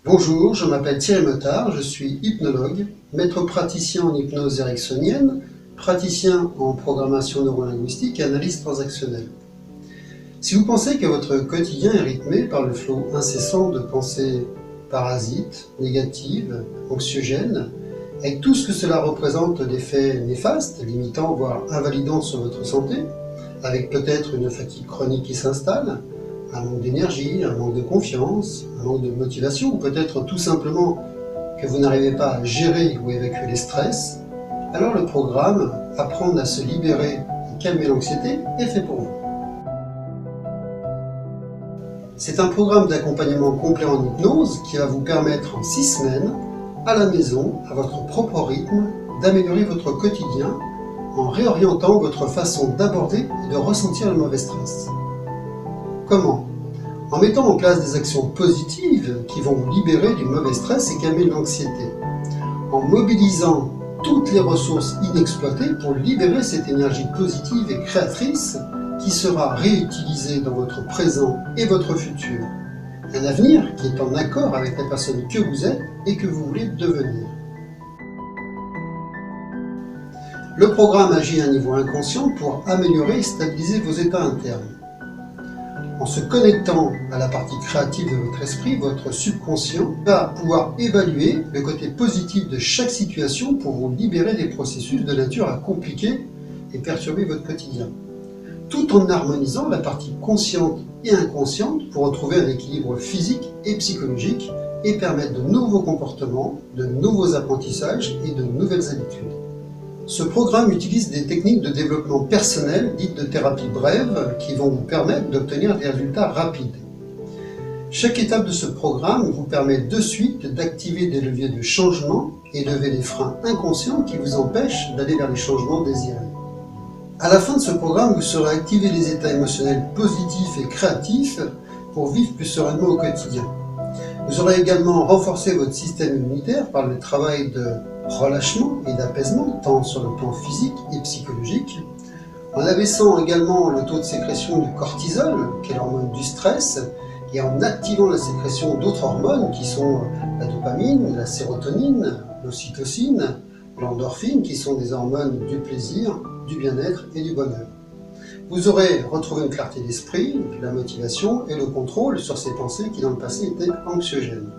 Bonjour, je m'appelle Thierry Motard, je suis hypnologue, maître praticien en hypnose ericksonienne, praticien en programmation neurolinguistique et analyse transactionnelle. Si vous pensez que votre quotidien est rythmé par le flot incessant de pensées parasites, négatives, anxiogènes, avec tout ce que cela représente d'effets néfastes, limitant voire invalidant sur votre santé, avec peut-être une fatigue chronique qui s'installe, un manque d'énergie, un manque de confiance, un manque de motivation, ou peut-être tout simplement que vous n'arrivez pas à gérer ou évacuer les stress, alors le programme « Apprendre à se libérer et calmer l'anxiété » est fait pour vous. C'est un programme d'accompagnement complet en hypnose qui va vous permettre en 6 semaines, à la maison, à votre propre rythme, d'améliorer votre quotidien en réorientant votre façon d'aborder et de ressentir le mauvais stress. Comment? En mettant en place des actions positives qui vont vous libérer du mauvais stress et calmer l'anxiété. En mobilisant toutes les ressources inexploitées pour libérer cette énergie positive et créatrice qui sera réutilisée dans votre présent et votre futur. Un avenir qui est en accord avec la personne que vous êtes et que vous voulez devenir. Le programme agit à un niveau inconscient pour améliorer et stabiliser vos états internes. En se connectant à la partie créative de votre esprit, votre subconscient va pouvoir évaluer le côté positif de chaque situation pour vous libérer des processus de nature à compliquer et perturber votre quotidien, tout en harmonisant la partie consciente et inconsciente pour retrouver un équilibre physique et psychologique et permettre de nouveaux comportements, de nouveaux apprentissages et de nouvelles habitudes. Ce programme utilise des techniques de développement personnel, dites de thérapie brève, qui vont vous permettre d'obtenir des résultats rapides. Chaque étape de ce programme vous permet de suite d'activer des leviers de changement et lever les freins inconscients qui vous empêchent d'aller vers les changements désirés. À la fin de ce programme, vous saurez activer les états émotionnels positifs et créatifs pour vivre plus sereinement au quotidien. Vous aurez également renforcé votre système immunitaire par le travail de relâchement et d'apaisement, tant sur le plan physique et psychologique, en abaissant également le taux de sécrétion du cortisol, qui est l'hormone du stress, et en activant la sécrétion d'autres hormones qui sont la dopamine, la sérotonine, l'ocytocine, l'endorphine, qui sont des hormones du plaisir, du bien-être et du bonheur. Vous aurez retrouvé une clarté d'esprit, la motivation et le contrôle sur ces pensées qui dans le passé étaient anxiogènes.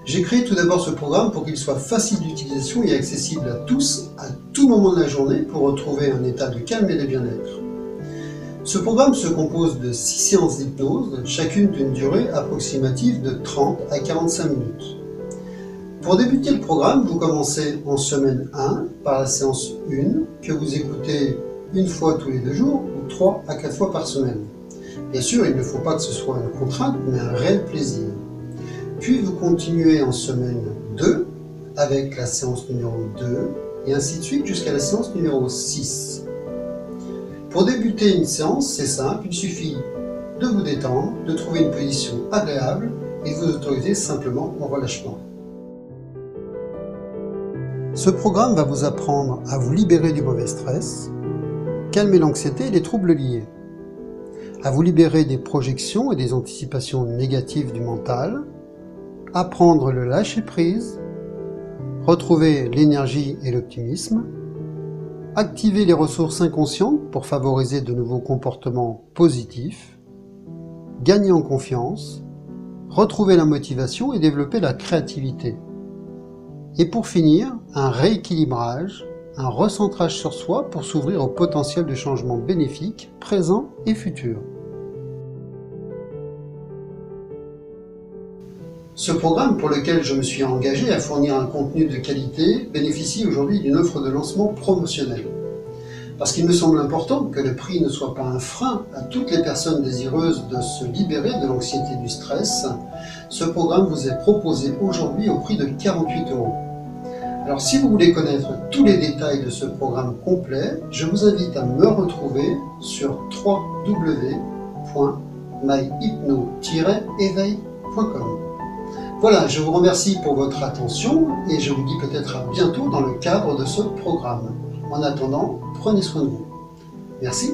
J'ai créé tout d'abord ce programme pour qu'il soit facile d'utilisation et accessible à tous, à tout moment de la journée, pour retrouver un état de calme et de bien-être. Ce programme se compose de 6 séances d'hypnose, chacune d'une durée approximative de 30 à 45 minutes. Pour débuter le programme, vous commencez en semaine 1 par la séance 1, que vous écoutez une fois tous les 2 jours ou 3 à 4 fois par semaine. Bien sûr, il ne faut pas que ce soit une contrainte, mais un réel plaisir. Puis vous continuez en semaine 2 avec la séance numéro 2 et ainsi de suite jusqu'à la séance numéro 6. Pour débuter une séance, c'est simple, il suffit de vous détendre, de trouver une position agréable et de vous autoriser simplement au relâchement. Ce programme va vous apprendre à vous libérer du mauvais stress, calmer l'anxiété et les troubles liés, à vous libérer des projections et des anticipations négatives du mental, apprendre le lâcher-prise, retrouver l'énergie et l'optimisme, activer les ressources inconscientes pour favoriser de nouveaux comportements positifs, gagner en confiance, retrouver la motivation et développer la créativité. Et pour finir, un rééquilibrage, un recentrage sur soi pour s'ouvrir au potentiel de changement bénéfique, présent et futur. Ce programme, pour lequel je me suis engagé à fournir un contenu de qualité, bénéficie aujourd'hui d'une offre de lancement promotionnelle. Parce qu'il me semble important que le prix ne soit pas un frein à toutes les personnes désireuses de se libérer de l'anxiété et du stress, ce programme vous est proposé aujourd'hui au prix de 48 €. Alors si vous voulez connaître tous les détails de ce programme complet, je vous invite à me retrouver sur www.myhypno-éveil.com. Voilà, je vous remercie pour votre attention et je vous dis peut-être à bientôt dans le cadre de ce programme. En attendant, prenez soin de vous. Merci.